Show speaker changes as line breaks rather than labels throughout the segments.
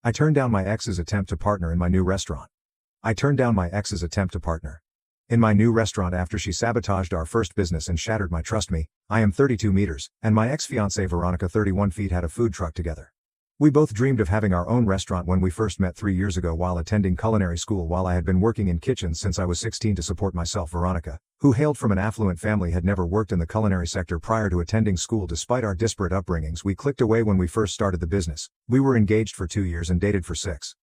I turned down my ex's attempt to partner in my new restaurant. I turned down my ex's attempt to partner in my new restaurant after she sabotaged our first business and shattered my trust me. I am 32 meters, and my ex-fiancée Veronica 31 feet had a food truck together. We both dreamed of having our own restaurant when we first met 3 years ago while attending culinary school. While I had been working in kitchens since I was 16 to support myself, Veronica, who hailed from an affluent family, had never worked in the culinary sector prior to attending school. Despite our disparate upbringings, we clicked away when we first started the business. We were engaged for 2 years and dated for 6.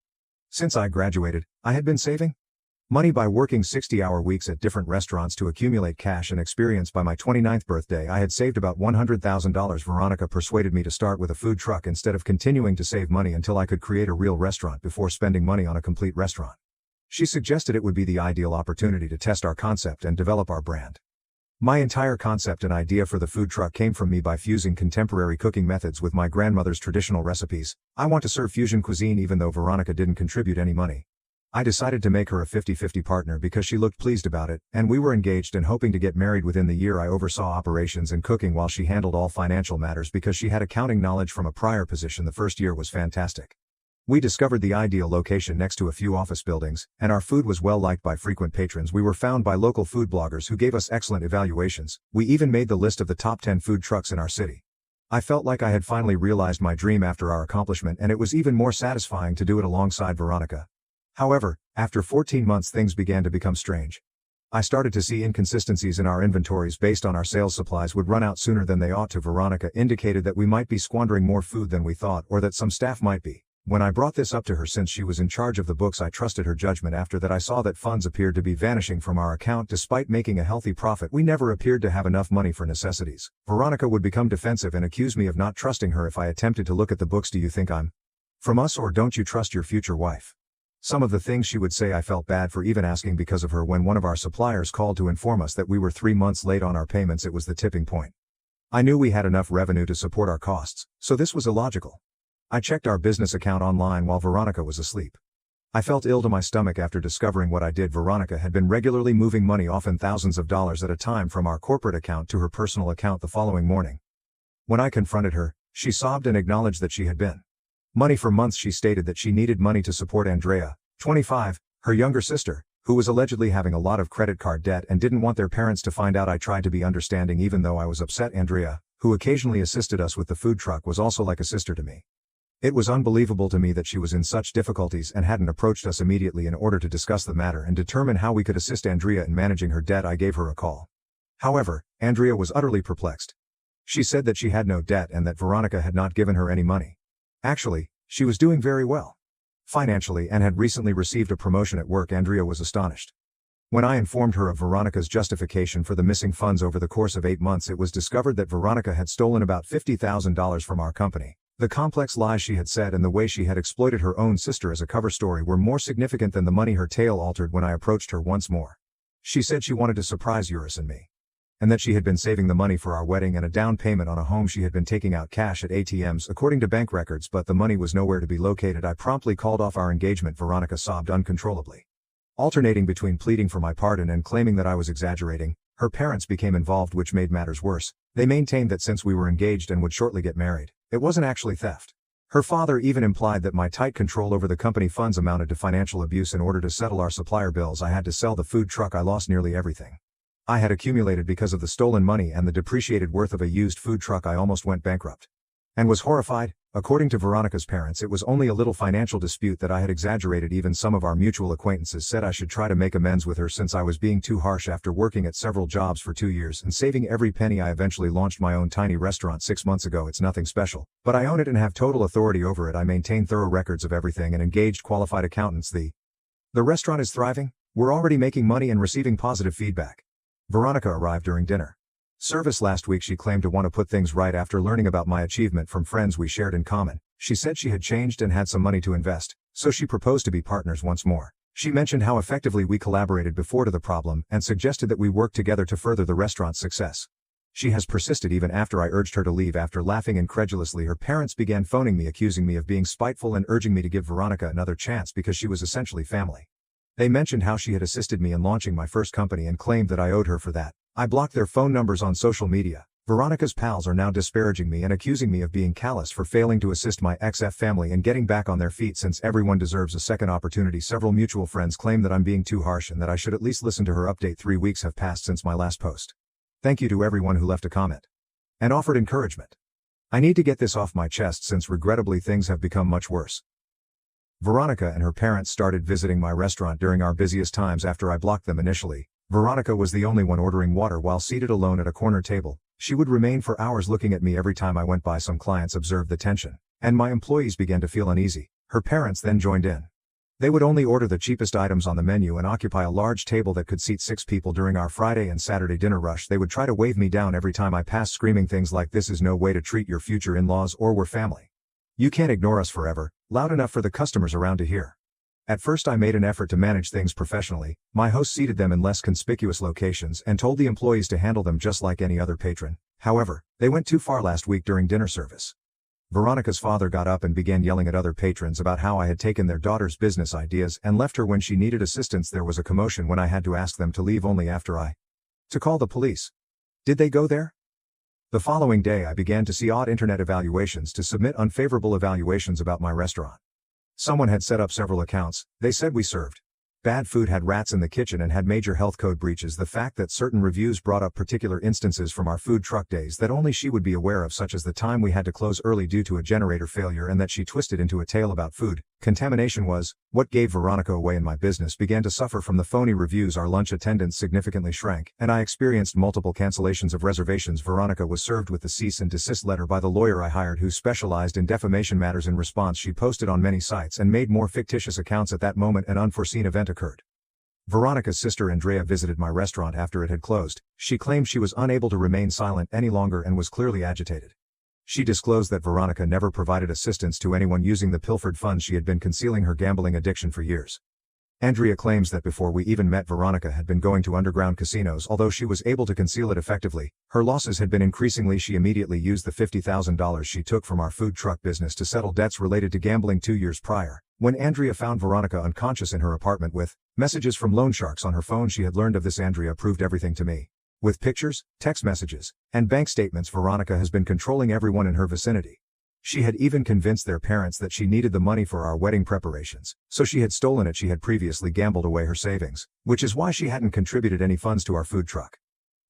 Since I graduated, I had been saving money by working 60-hour weeks at different restaurants to accumulate cash and experience. By my 29th birthday, I had saved about $100,000. Veronica persuaded me to start with a food truck instead of continuing to save money until I could create a real restaurant before spending money on a complete restaurant. She suggested it would be the ideal opportunity to test our concept and develop our brand. My entire concept and idea for the food truck came from me by fusing contemporary cooking methods with my grandmother's traditional recipes. I want to serve fusion cuisine even though Veronica didn't contribute any money. I decided to make her a 50-50 partner because she looked pleased about it, and we were engaged and hoping to get married within the year. I oversaw operations and cooking while she handled all financial matters because she had accounting knowledge from a prior position. The first year was fantastic. We discovered the ideal location next to a few office buildings, and our food was well liked by frequent patrons. We were found by local food bloggers who gave us excellent evaluations. We even made the list of the top 10 food trucks in our city. I felt like I had finally realized my dream after our accomplishment, and it was even more satisfying to do it alongside Veronica. However, after 14 months things began to become strange. I started to see inconsistencies in our inventories based on our sales. Supplies would run out sooner than they ought to. Veronica indicated that we might be squandering more food than we thought, or that some staff might be. When I brought this up to her, since she was in charge of the books, I trusted her judgment. After that I saw that funds appeared to be vanishing from our account. Despite making a healthy profit, we never appeared to have enough money for necessities. Veronica would become defensive and accuse me of not trusting her if I attempted to look at the books. Do you think I'm from us, or don't you trust your future wife? Some of the things she would say I felt bad for even asking because of her. When one of our suppliers called to inform us that we were 3 months late on our payments, it was the tipping point. I knew we had enough revenue to support our costs, so this was illogical. I checked our business account online while Veronica was asleep. I felt ill to my stomach after discovering what I did. Veronica had been regularly moving money, often thousands of dollars at a time, from our corporate account to her personal account the following morning. When I confronted her, she sobbed and acknowledged that she had been money for months. She stated that she needed money to support Andrea, 25, her younger sister, who was allegedly having a lot of credit card debt and didn't want their parents to find out. I tried to be understanding even though I was upset. Andrea, who occasionally assisted us with the food truck, was also like a sister to me. It was unbelievable to me that she was in such difficulties and hadn't approached us immediately in order to discuss the matter and determine how we could assist Andrea in managing her debt. I gave her a call. However, Andrea was utterly perplexed. She said that she had no debt and that Veronica had not given her any money. Actually, she was doing very well financially and had recently received a promotion at work. Andrea was astonished. When I informed her of Veronica's justification for the missing funds over the course of 8 months, it was discovered that Veronica had stolen about $50,000 from our company. The complex lies she had said and the way she had exploited her own sister as a cover story were more significant than the money. Her tale altered when I approached her once more. She said she wanted to surprise Eurus and me, and that she had been saving the money for our wedding and a down payment on a home. She had been taking out cash at ATMs according to bank records, but the money was nowhere to be located. I promptly called off our engagement. Veronica sobbed uncontrollably, alternating between pleading for my pardon and claiming that I was exaggerating. Her parents became involved, which made matters worse. They maintained that since we were engaged and would shortly get married, it wasn't actually theft. Her father even implied that my tight control over the company funds amounted to financial abuse. In order to settle our supplier bills, I had to sell the food truck. I lost nearly everything I had accumulated because of the stolen money and the depreciated worth of a used food truck. I almost went bankrupt and was horrified. According to Veronica's parents, it was only a little financial dispute that I had exaggerated. Even some of our mutual acquaintances said I should try to make amends with her since I was being too harsh. After working at several jobs for 2 years and saving every penny, I eventually launched my own tiny restaurant 6 months ago. It's nothing special, but I own it and have total authority over it. I maintain thorough records of everything and engaged qualified accountants. The restaurant is thriving. We're already making money and receiving positive feedback. Veronica arrived during dinner service last week. She claimed to want to put things right after learning about my achievement from friends we shared in common. She said she had changed and had some money to invest, so she proposed to be partners once more. She mentioned how effectively we collaborated before to the problem and suggested that we work together to further the restaurant's success. She has persisted even after I urged her to leave. After laughing incredulously, her parents began phoning me, accusing me of being spiteful and urging me to give Veronica another chance because she was essentially family. They mentioned how she had assisted me in launching my first company and claimed that I owed her for that. I blocked their phone numbers on social media. Veronica's pals are now disparaging me and accusing me of being callous for failing to assist my ex-F family in getting back on their feet since everyone deserves a second opportunity. Several mutual friends claim that I'm being too harsh and that I should at least listen to her update. 3 weeks have passed since my last post. Thank you to everyone who left a comment and offered encouragement. I need to get this off my chest since regrettably things have become much worse. Veronica and her parents started visiting my restaurant during our busiest times after I blocked them initially. Veronica was the only one ordering water while seated alone at a corner table. She would remain for hours looking at me every time I went by. Some clients observed the tension, and my employees began to feel uneasy. Her parents then joined in. They would only order the cheapest items on the menu and occupy a large table that could seat 6 people. During our Friday and Saturday dinner rush, they would try to wave me down every time I passed, screaming things like, "This is no way to treat your future in-laws," or "We're family. You can't ignore us forever," loud enough for the customers around to hear. At first I made an effort to manage things professionally. My host seated them in less conspicuous locations and told the employees to handle them just like any other patron. However, they went too far last week during dinner service. Veronica's father got up and began yelling at other patrons about how I had taken their daughter's business ideas and left her when she needed assistance. There was a commotion when I had to ask them to leave only after I to call the police. Did they go there? The following day I began to see odd internet evaluations to submit unfavorable evaluations about my restaurant. Someone had set up several accounts. They said we served bad food, had rats in the kitchen, and had major health code breaches. The fact that certain reviews brought up particular instances from our food truck days that only she would be aware of, such as the time we had to close early due to a generator failure, and that she twisted into a tale about food contamination, was what gave Veronica away, and my business began to suffer from the phony reviews. Our lunch attendance significantly shrank, and I experienced multiple cancellations of reservations. Veronica was served with the cease and desist letter by the lawyer I hired, who specialized in defamation matters. In response, she posted on many sites and made more fictitious accounts. At that moment, an unforeseen event occurred. Veronica's sister Andrea visited my restaurant after it had closed. She claimed she was unable to remain silent any longer and was clearly agitated. She disclosed that Veronica never provided assistance to anyone using the pilfered funds. She had been concealing her gambling addiction for years. Andrea claims that before we even met, Veronica had been going to underground casinos. Although she was able to conceal it effectively, her losses had been increasingly. She immediately used the $50,000 she took from our food truck business to settle debts related to gambling 2 years prior. When Andrea found Veronica unconscious in her apartment with messages from loan sharks on her phone, she had learned of this. Andrea proved everything to me. With pictures, text messages, and bank statements, Veronica has been controlling everyone in her vicinity. She had even convinced their parents that she needed the money for our wedding preparations, so she had stolen it. She had previously gambled away her savings, which is why she hadn't contributed any funds to our food truck.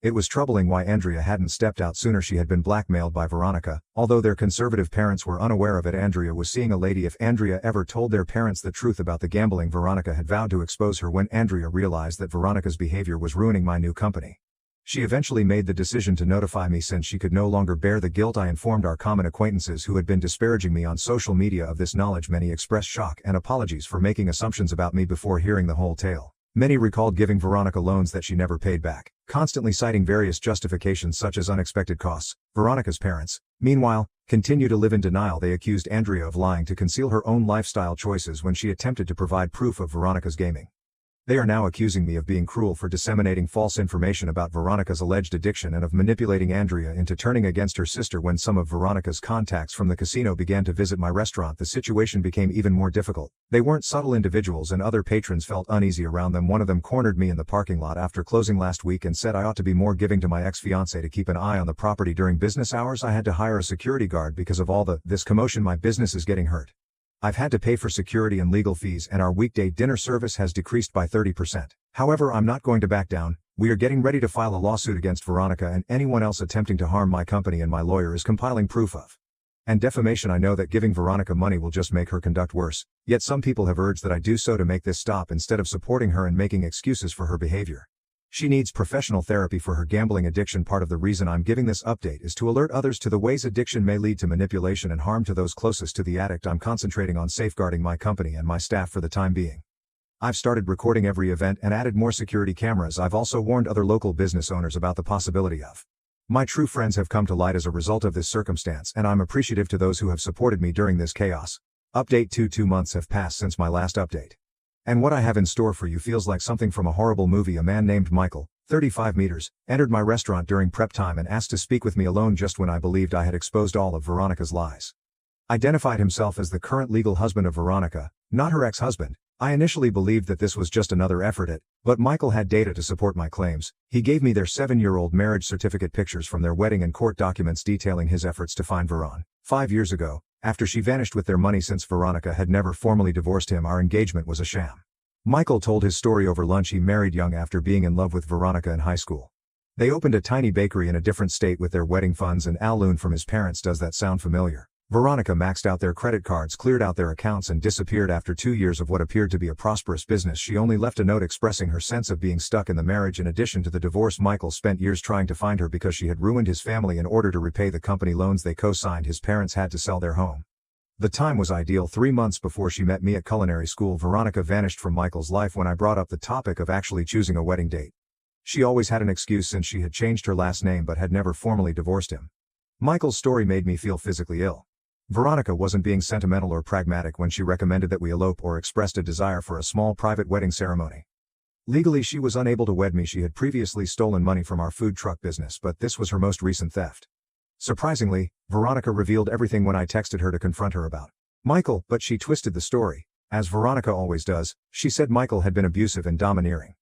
It was troubling why Andrea hadn't stepped out sooner. She had been blackmailed by Veronica. Although their conservative parents were unaware of it, Andrea was seeing a lady. If Andrea ever told their parents the truth about the gambling, Veronica had vowed to expose her. When Andrea realized that Veronica's behavior was ruining my new company, she eventually made the decision to notify me since she could no longer bear the guilt. I informed our common acquaintances who had been disparaging me on social media of this knowledge. Many expressed shock and apologies for making assumptions about me before hearing the whole tale. Many recalled giving Veronica loans that she never paid back, constantly citing various justifications such as unexpected costs. Veronica's parents, meanwhile, continue to live in denial. They accused Andrea of lying to conceal her own lifestyle choices when she attempted to provide proof of Veronica's gaming. They are now accusing me of being cruel for disseminating false information about Veronica's alleged addiction and of manipulating Andrea into turning against her sister. When some of Veronica's contacts from the casino began to visit my restaurant, the situation became even more difficult. They weren't subtle individuals, and other patrons felt uneasy around them. One of them cornered me in the parking lot after closing last week and said I ought to be more giving to my ex-fiancée to keep an eye on the property during business hours. I had to hire a security guard because of all this commotion. My business is getting hurt. I've had to pay for security and legal fees, and our weekday dinner service has decreased by 30%. However, I'm not going to back down. We are getting ready to file a lawsuit against Veronica and anyone else attempting to harm my company, and my lawyer is compiling proof of and defamation. I know that giving Veronica money will just make her conduct worse, yet some people have urged that I do so to make this stop instead of supporting her and making excuses for her behavior. She needs professional therapy for her gambling addiction. Part of the reason I'm giving this update is to alert others to the ways addiction may lead to manipulation and harm to those closest to the addict. I'm concentrating on safeguarding my company and my staff for the time being. I've started recording every event and added more security cameras. I've also warned other local business owners about the possibility of my true friends have come to light as a result of this circumstance, and I'm appreciative to those who have supported me during this chaos. Update 2 months have passed since my last update. And what I have in store for you feels like something from a horrible movie. A man named Michael, 35 meters, entered my restaurant during prep time and asked to speak with me alone just when I believed I had exposed all of Veronica's lies. Identified himself as the current legal husband of Veronica, not her ex-husband. I initially believed that this was just another effort but Michael had data to support my claims. He gave me their 7-year-old marriage certificate pictures from their wedding and court documents detailing his efforts to find Veron. 5 years ago, after she vanished with their money since Veronica had never formally divorced him, our engagement was a sham. Michael told his story over lunch. He married young after being in love with Veronica in high school. They opened a tiny bakery in a different state with their wedding funds, and Al loaned from his parents. Does that sound familiar? Veronica maxed out their credit cards, cleared out their accounts, and disappeared after 2 years of what appeared to be a prosperous business. She only left a note expressing her sense of being stuck in the marriage. In addition to the divorce, Michael spent years trying to find her because she had ruined his family. In order to repay the company loans they co-signed, his parents had to sell their home. The time was ideal. 3 months before she met me at culinary school, Veronica vanished from Michael's life when I brought up the topic of actually choosing a wedding date. She always had an excuse since she had changed her last name but had never formally divorced him. Michael's story made me feel physically ill. Veronica wasn't being sentimental or pragmatic when she recommended that we elope or expressed a desire for a small private wedding ceremony. Legally, she was unable to wed me. She had previously stolen money from our food truck business, but this was her most recent theft. Surprisingly, Veronica revealed everything when I texted her to confront her about Michael, but she twisted the story. As Veronica always does, she said Michael had been abusive and domineering.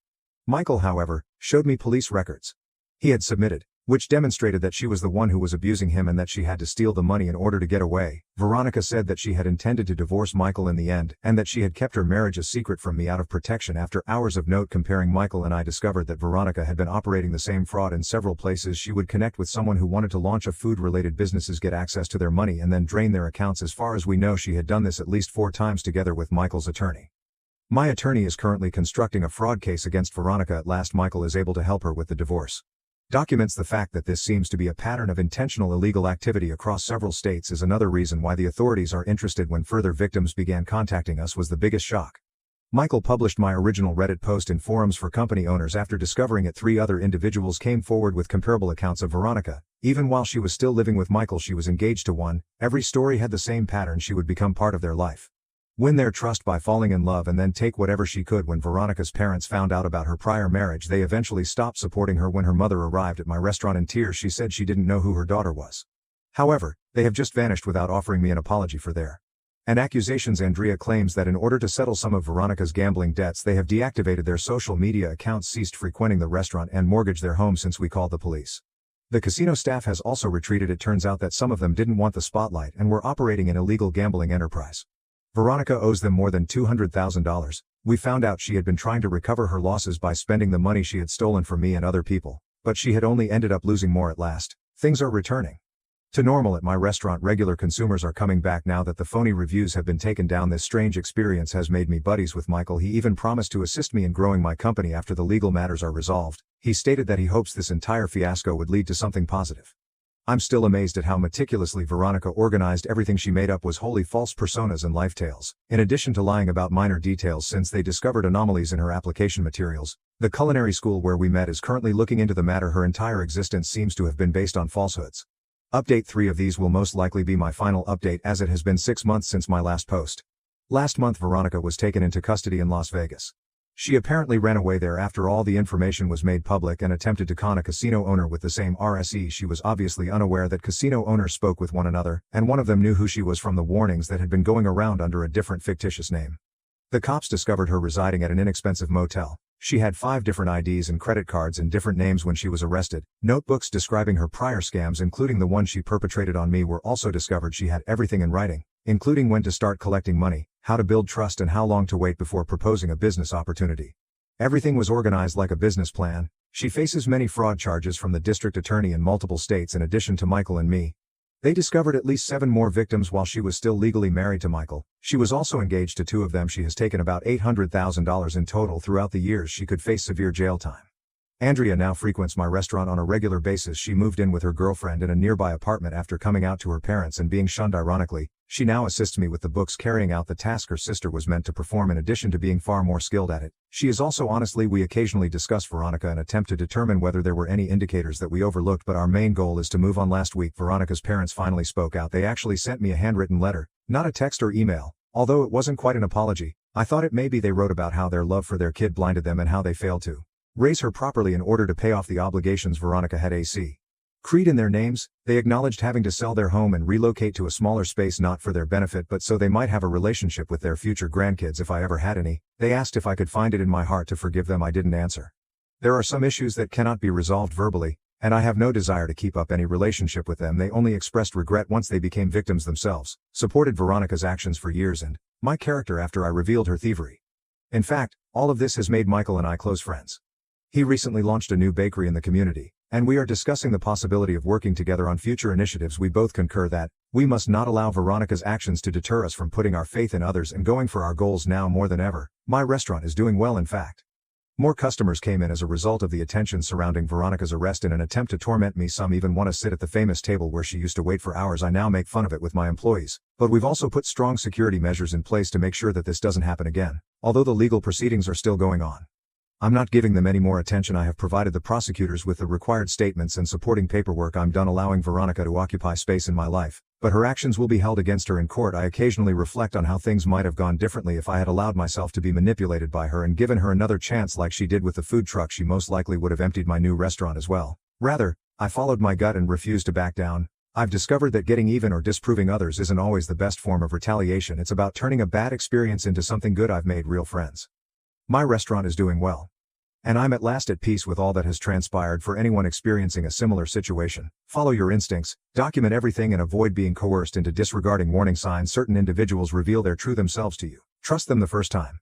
Michael, however, showed me police records he had submitted, which demonstrated that she was the one who was abusing him and that she had to steal the money in order to get away. Veronica said that she had intended to divorce Michael in the end, and that she had kept her marriage a secret from me out of protection. After hours of note comparing, Michael and I discovered that Veronica had been operating the same fraud in several places. She would connect with someone who wanted to launch a food-related businesses, get access to their money, and then drain their accounts. As far as we know, she had done this at least 4 times together with Michael's attorney. My attorney is currently constructing a fraud case against Veronica. At last, Michael is able to help her with the divorce. Documents. The fact that this seems to be a pattern of intentional illegal activity across several states is another reason why the authorities are interested. When further victims began contacting us was the biggest shock. Michael published my original Reddit post in forums for company owners. After discovering it, 3 other individuals came forward with comparable accounts of Veronica. Even while she was still living with Michael, she was engaged to one. Every story had the same pattern. She would become part of their life, win their trust by falling in love, and then take whatever she could. When Veronica's parents found out about her prior marriage, they eventually stopped supporting her. When her mother arrived at my restaurant in tears, she said she didn't know who her daughter was. However, they have just vanished without offering me an apology for their accusations. Andrea claims that in order to settle some of Veronica's gambling debts, they have deactivated their social media accounts, ceased frequenting the restaurant, and mortgaged their home since we called the police. The casino staff has also retreated. It turns out that some of them didn't want the spotlight and were operating an illegal gambling enterprise. Veronica owes them more than $200,000. We found out she had been trying to recover her losses by spending the money she had stolen from me and other people, but she had only ended up losing more. At last, things are returning to normal at my restaurant. Regular consumers are coming back now that the phony reviews have been taken down. This strange experience has made me buddies with Michael. He even promised to assist me in growing my company after the legal matters are resolved. He stated that he hopes this entire fiasco would lead to something positive. I'm still amazed at how meticulously Veronica organized everything. She made up was wholly false personas and life tales, in addition to lying about minor details since they discovered anomalies in her application materials. The culinary school where we met is currently looking into the matter. Her entire existence seems to have been based on falsehoods. Update. 3 of these will most likely be my final update, as it has been 6 months since my last post. Last month, Veronica was taken into custody in Las Vegas. She apparently ran away there after all the information was made public and attempted to con a casino owner with the same RSE. She was obviously unaware that casino owners spoke with one another, and one of them knew who she was from the warnings that had been going around under a different fictitious name. The cops discovered her residing at an inexpensive motel. She had 5 different IDs and credit cards in different names when she was arrested. Notebooks describing her prior scams, including the one she perpetrated on me, were also discovered. She had everything in writing, including when to start collecting money, how to build trust, and how long to wait before proposing a business opportunity. Everything was organized like a business plan. She faces many fraud charges from the district attorney in multiple states. In addition to Michael and me, they discovered at least 7 more victims while she was still legally married to Michael. She was also engaged to 2 of them. She has taken about $800,000 in total throughout the years. She could face severe jail time. Andrea now frequents my restaurant on a regular basis. She moved in with her girlfriend in a nearby apartment after coming out to her parents and being shunned. Ironically, she now assists me with the books, carrying out the task her sister was meant to perform in addition to being far more skilled at it. She is also honestly, we occasionally discuss Veronica and attempt to determine whether there were any indicators that we overlooked, but our main goal is to move on. Last week, Veronica's parents finally spoke out. They actually sent me a handwritten letter, not a text or email. Although it wasn't quite an apology, I thought it maybe they wrote about how their love for their kid blinded them and how they failed to raise her properly in order to pay off the obligations Veronica had. Creed in their names, they acknowledged having to sell their home and relocate to a smaller space not for their benefit but so they might have a relationship with their future grandkids if I ever had any. They asked if I could find it in my heart to forgive them. I didn't answer. There are some issues that cannot be resolved verbally, and I have no desire to keep up any relationship with them. They only expressed regret once they became victims themselves, supported Veronica's actions for years and my character after I revealed her thievery. In fact, all of this has made Michael and I close friends. He recently launched a new bakery in the community, and we are discussing the possibility of working together on future initiatives. We both concur that we must not allow Veronica's actions to deter us from putting our faith in others and going for our goals. Now more than ever, my restaurant is doing well. In fact, more customers came in as a result of the attention surrounding Veronica's arrest in an attempt to torment me. Some even want to sit at the famous table where she used to wait for hours. I now make fun of it with my employees, but we've also put strong security measures in place to make sure that this doesn't happen again, although the legal proceedings are still going on. I'm not giving them any more attention. I have provided the prosecutors with the required statements and supporting paperwork. I'm done allowing Veronica to occupy space in my life, but her actions will be held against her in court. I occasionally reflect on how things might have gone differently if I had allowed myself to be manipulated by her and given her another chance like she did with the food truck. She most likely would have emptied my new restaurant as well. Rather, I followed my gut and refused to back down. I've discovered that getting even or disproving others isn't always the best form of retaliation. It's about turning a bad experience into something good. I've made real friends. My restaurant is doing well. And I'm at last at peace with all that has transpired. For anyone experiencing a similar situation, follow your instincts, document everything and avoid being coerced into disregarding warning signs. Certain individuals reveal their true themselves to you. Trust them the first time.